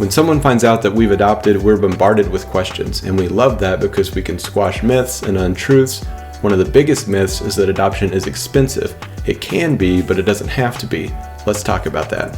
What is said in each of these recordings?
When someone finds out that we've adopted, we're bombarded with questions, and we love that because we can squash myths and untruths. One of the biggest myths is that adoption is expensive. It can be, but it doesn't have to be. Let's talk about that.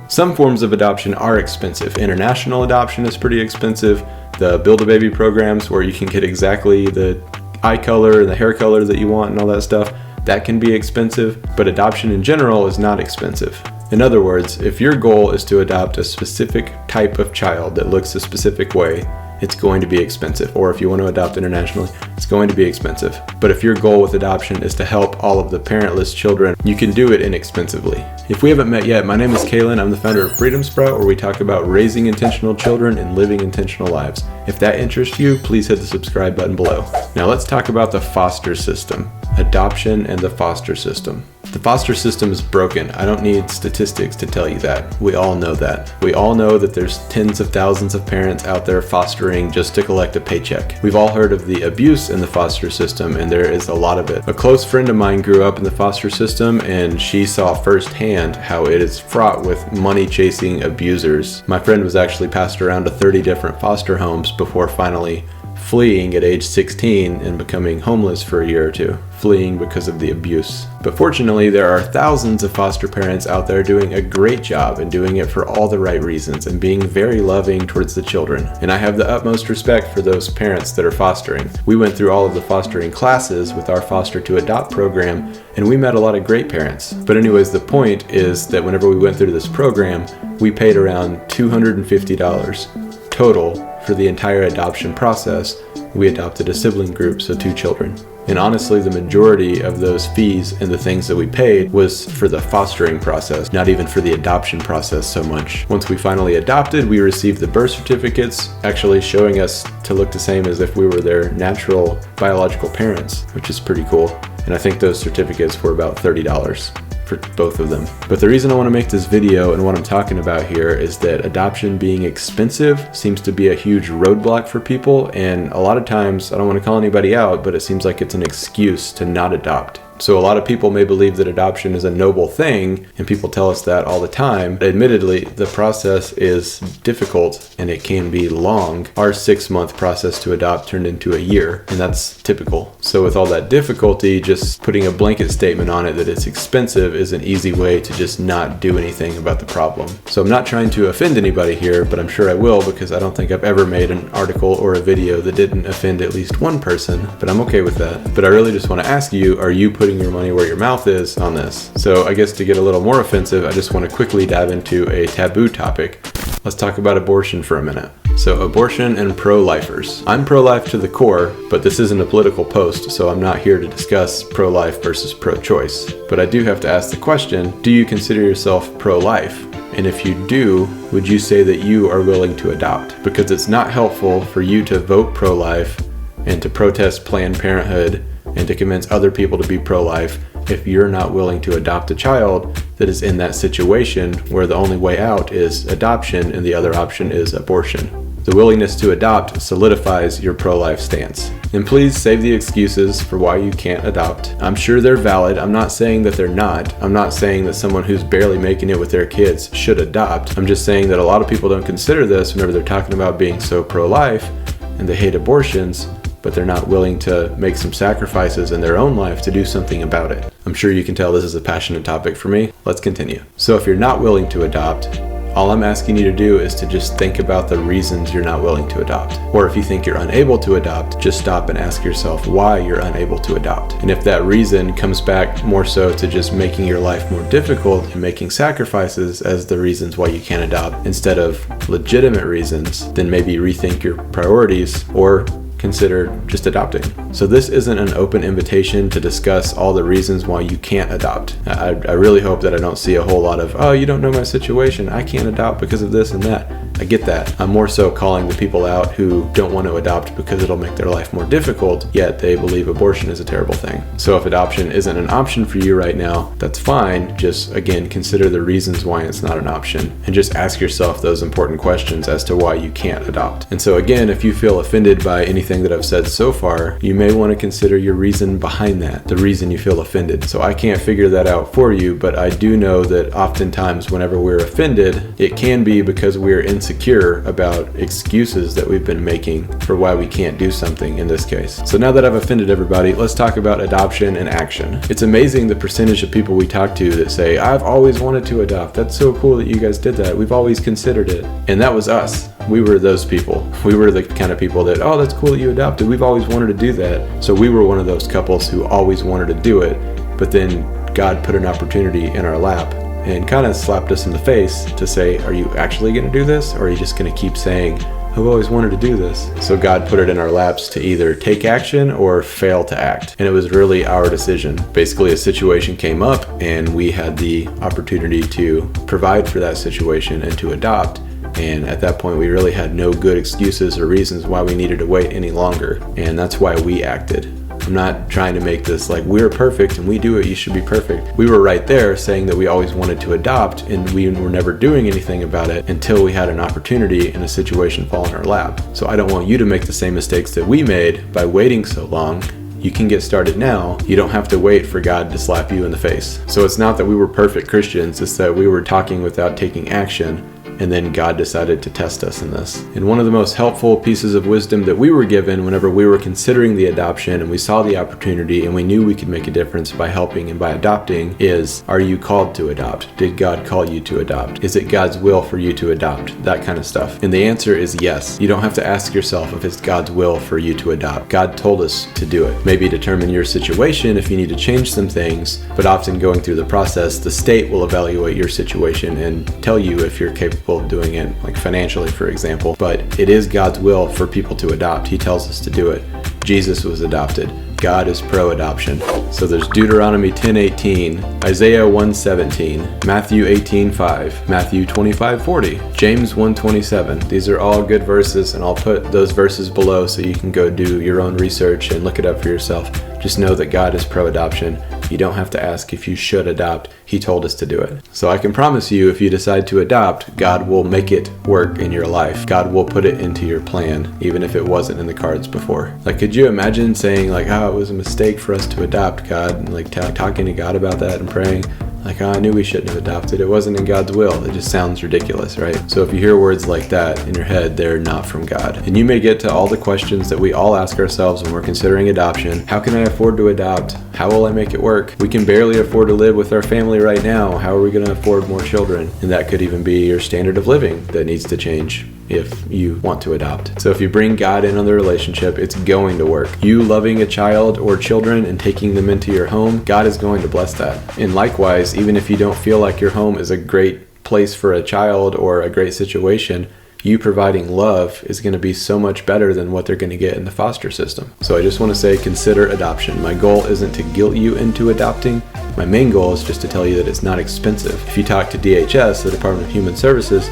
Some forms of adoption are expensive. International adoption is pretty expensive. The Build-A-Baby programs where you can get exactly the eye color and the hair color that you want and all that stuff, that can be expensive, but adoption in general is not expensive. In other words, if your goal is to adopt a specific type of child that looks a specific way, it's going to be expensive. Or if you want to adopt internationally, it's going to be expensive. But if your goal with adoption is to help all of the parentless children, you can do it inexpensively. If we haven't met yet, my name is Kalen. I'm the founder of Freedom Sprout, where we talk about raising intentional children and living intentional lives. If that interests you, please hit the subscribe button below. Now let's talk about the foster system. Adoption and the foster system. The foster system is broken. I don't need statistics to tell you that. We all know that. We all know that there's tens of thousands of parents out there fostering just to collect a paycheck. We've all heard of the abuse in the foster system, and there is a lot of it. A close friend of mine grew up in the foster system, and she saw firsthand how it is fraught with money-chasing abusers. My friend was actually passed around to 30 different foster homes before finally fleeing at age 16 and becoming homeless for a year or two, fleeing because of the abuse. But fortunately, there are thousands of foster parents out there doing a great job and doing it for all the right reasons and being very loving towards the children. And I have the utmost respect for those parents that are fostering. We went through all of the fostering classes with our Foster to Adopt program, and we met a lot of great parents. But anyways, the point is that whenever we went through this program, we paid around $250 total for the entire adoption process. We adopted a sibling group, so 2 children. And honestly, the majority of those fees and the things that we paid was for the fostering process, not even for the adoption process so much. Once we finally adopted, we received the birth certificates, actually showing us to look the same as if we were their natural biological parents, which is pretty cool. And I think those certificates were about $30 for both of them. But the reason I want to make this video and what I'm talking about here is that adoption being expensive seems to be a huge roadblock for people, and a lot of times, I don't want to call anybody out, but it seems like it's an excuse to not adopt. So a lot of people may believe that adoption is a noble thing, and people tell us that all the time. Admittedly, the process is difficult and it can be long. Our 6-month process to adopt turned into a year, and that's typical. So with all that difficulty, just putting a blanket statement on it that it's expensive is an easy way to just not do anything about the problem. So I'm not trying to offend anybody here, but I'm sure I will, because I don't think I've ever made an article or a video that didn't offend at least one person, but I'm okay with that. But I really just want to ask you, are you putting your money where your mouth is on this? So I guess to get a little more offensive, I just want to quickly dive into a taboo topic. Let's talk about abortion for a minute. So abortion and pro-lifers. I'm pro-life to the core, but this isn't a political post, so I'm not here to discuss pro-life versus pro-choice. But I do have to ask the question, do you consider yourself pro-life? And if you do, would you say that you are willing to adopt? Because it's not helpful for you to vote pro-life and to protest Planned Parenthood and to convince other people to be pro-life if you're not willing to adopt a child that is in that situation where the only way out is adoption and the other option is abortion. The willingness to adopt solidifies your pro-life stance. And please save the excuses for why you can't adopt. I'm sure they're valid. I'm not saying that they're not. I'm not saying that someone who's barely making it with their kids should adopt. I'm just saying that a lot of people don't consider this whenever they're talking about being so pro-life and they hate abortions, but they're not willing to make some sacrifices in their own life to do something about it. I'm sure you can tell this is a passionate topic for me. Let's continue. So if you're not willing to adopt, all I'm asking you to do is to just think about the reasons you're not willing to adopt. Or if you think you're unable to adopt, just stop and ask yourself why you're unable to adopt. And if that reason comes back more so to just making your life more difficult and making sacrifices as the reasons why you can't adopt instead of legitimate reasons, then maybe rethink your priorities or consider just adopting. So this isn't an open invitation to discuss all the reasons why you can't adopt. I really hope that I don't see a whole lot of, oh, you don't know my situation, I can't adopt because of this and that. I get that. I'm more so calling the people out who don't want to adopt because it'll make their life more difficult, yet they believe abortion is a terrible thing. So if adoption isn't an option for you right now, that's fine. Just, again, consider the reasons why it's not an option, and just ask yourself those important questions as to why you can't adopt. And so again, if you feel offended by anything that I've said so far, you may want to consider your reason behind that, the reason you feel offended. So I can't figure that out for you, but I do know that oftentimes whenever we're offended, it can be because we're insecure about excuses that we've been making for why we can't do something in this case. So now that I've offended everybody, let's talk about adoption and action. It's amazing the percentage of people we talk to that say, I've always wanted to adopt. That's so cool that you guys did that. We've always considered it. And that was us. We were those people. We were the kind of people that, oh, that's cool that you adopted. We've always wanted to do that. So we were one of those couples who always wanted to do it, but then God put an opportunity in our lap and kind of slapped us in the face to say, are you actually going to do this? Or are you just going to keep saying, I've always wanted to do this? So God put it in our laps to either take action or fail to act. And it was really our decision. Basically, a situation came up and we had the opportunity to provide for that situation and to adopt. And at that point, we really had no good excuses or reasons why we needed to wait any longer. And that's why we acted. I'm not trying to make this like we're perfect and we do it, you should be perfect. We were right there saying that we always wanted to adopt, and we were never doing anything about it until we had an opportunity and a situation fall in our lap. So I don't want you to make the same mistakes that we made by waiting so long. You can get started now. You don't have to wait for God to slap you in the face. So it's not that we were perfect Christians, it's that we were talking without taking action. And then God decided to test us in this. And one of the most helpful pieces of wisdom that we were given whenever we were considering the adoption and we saw the opportunity and we knew we could make a difference by helping and by adopting is, are you called to adopt? Did God call you to adopt? Is it God's will for you to adopt? That kind of stuff. And the answer is yes. You don't have to ask yourself if it's God's will for you to adopt. God told us to do it. Maybe determine your situation if you need to change some things, but often going through the process, the state will evaluate your situation and tell you if you're capable of doing it, like financially, for example. But it is God's will for people to adopt. He tells us to do it. Jesus was adopted. God is pro-adoption. So there's Deuteronomy 10:18, Isaiah 1:17, Matthew 18:5, Matthew 25:40, James 1:27. These are all good verses, and I'll put those verses below so you can go do your own research and look it up for yourself. Just know that God is pro-adoption. You don't have to ask if you should adopt. He told us to do it. So I can promise you, if you decide to adopt, God will make it work in your life. God will put it into your plan, even if it wasn't in the cards before. Like, could you imagine saying like, oh, it was a mistake for us to adopt, God, and like talking to God about that and praying? Like, oh, I knew we shouldn't have adopted. It wasn't in God's will. It just sounds ridiculous, right? So if you hear words like that in your head, they're not from God. And you may get to all the questions that we all ask ourselves when we're considering adoption. How can I afford to adopt? How will I make it work? We can barely afford to live with our family right now. How are we going to afford more children? And that could even be your standard of living that needs to change if you want to adopt. So if you bring God in on the relationship, it's going to work. You loving a child or children and taking them into your home, God is going to bless that. And likewise, even if you don't feel like your home is a great place for a child or a great situation, you providing love is going to be so much better than what they're going to get in the foster system. So I just want to say, consider adoption. My goal isn't to guilt you into adopting. My main goal is just to tell you that it's not expensive. If you talk to DHS, the Department of Human Services,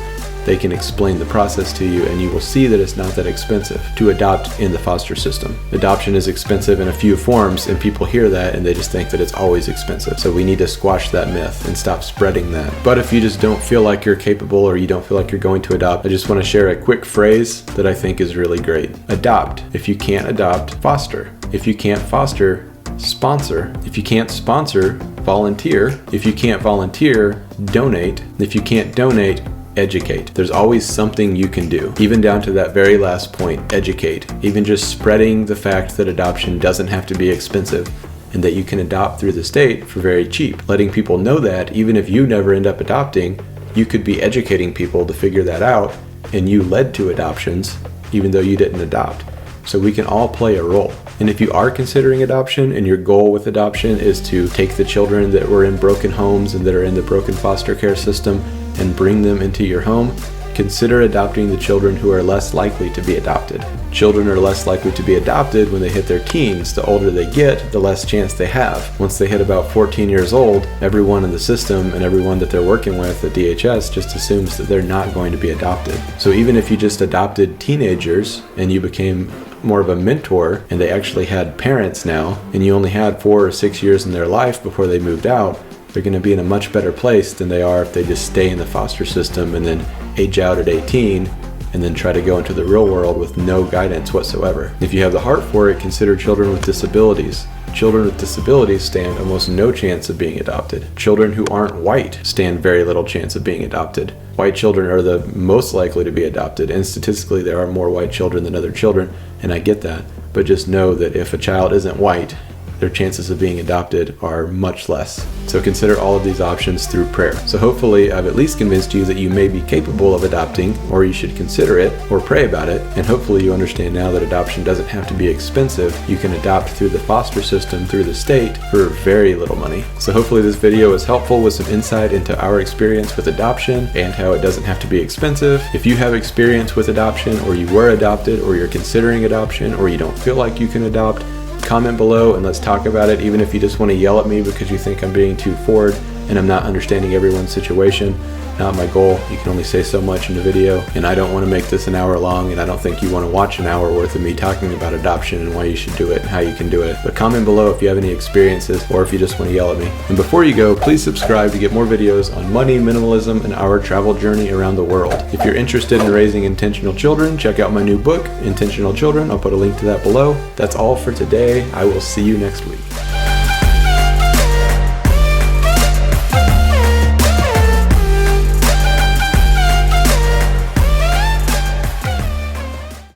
they can explain the process to you, and you will see that it's not that expensive to adopt in the foster system. Adoption is expensive in a few forms, and people hear that and they just think that it's always expensive. So we need to squash that myth and stop spreading that. But if you just don't feel like you're capable or you don't feel like you're going to adopt, I just want to share a quick phrase that I think is really great. Adopt. If you can't adopt, foster. If you can't foster, sponsor. If you can't sponsor, volunteer. If you can't volunteer, donate. If you can't donate, educate. There's always something you can do, even down to that very last point, educate. Even just spreading the fact that adoption doesn't have to be expensive and that you can adopt through the state for very cheap. Letting people know that even if you never end up adopting, you could be educating people to figure that out, and you led to adoptions even though you didn't adopt. So we can all play a role. And if you are considering adoption and your goal with adoption is to take the children that were in broken homes and that are in the broken foster care system and bring them into your home, Consider adopting the children who are less likely to be adopted. Children are less likely to be adopted when they hit their teens. The older they get, the less chance they have. Once they hit about 14 years old, everyone in the system and everyone that they're working with at DHS just assumes that they're not going to be adopted. So even if you just adopted teenagers and you became more of a mentor and they actually had parents now, and you only had 4 or 6 years in their life before they moved out, they're going to be in a much better place than they are if they just stay in the foster system and then age out at 18 and then try to go into the real world with no guidance whatsoever. If you have the heart for it, consider children with disabilities. Children with disabilities stand almost no chance of being adopted. Children who aren't white stand very little chance of being adopted. White children are the most likely to be adopted, and statistically there are more white children than other children, and I get that. But just know that if a child isn't white, their chances of being adopted are much less. So consider all of these options through prayer. So hopefully I've at least convinced you that you may be capable of adopting, or you should consider it or pray about it. And hopefully you understand now that adoption doesn't have to be expensive. You can adopt through the foster system through the state for very little money. So hopefully this video was helpful with some insight into our experience with adoption and how it doesn't have to be expensive. If you have experience with adoption, or you were adopted, or you're considering adoption, or you don't feel like you can adopt, comment below and let's talk about it. Even if you just want to yell at me because you think I'm being too forward and I'm not understanding everyone's situation, not my goal. You can only say so much in a video, and I don't want to make this an hour long, and I don't think you want to watch an hour worth of me talking about adoption and why you should do it and how you can do it. But comment below if you have any experiences, or if you just want to yell at me. And before you go, please subscribe to get more videos on money, minimalism, and our travel journey around the world. If you're interested in raising intentional children, check out my new book, Intentional Children. I'll put a link to that below. That's all for today. I will see you next week.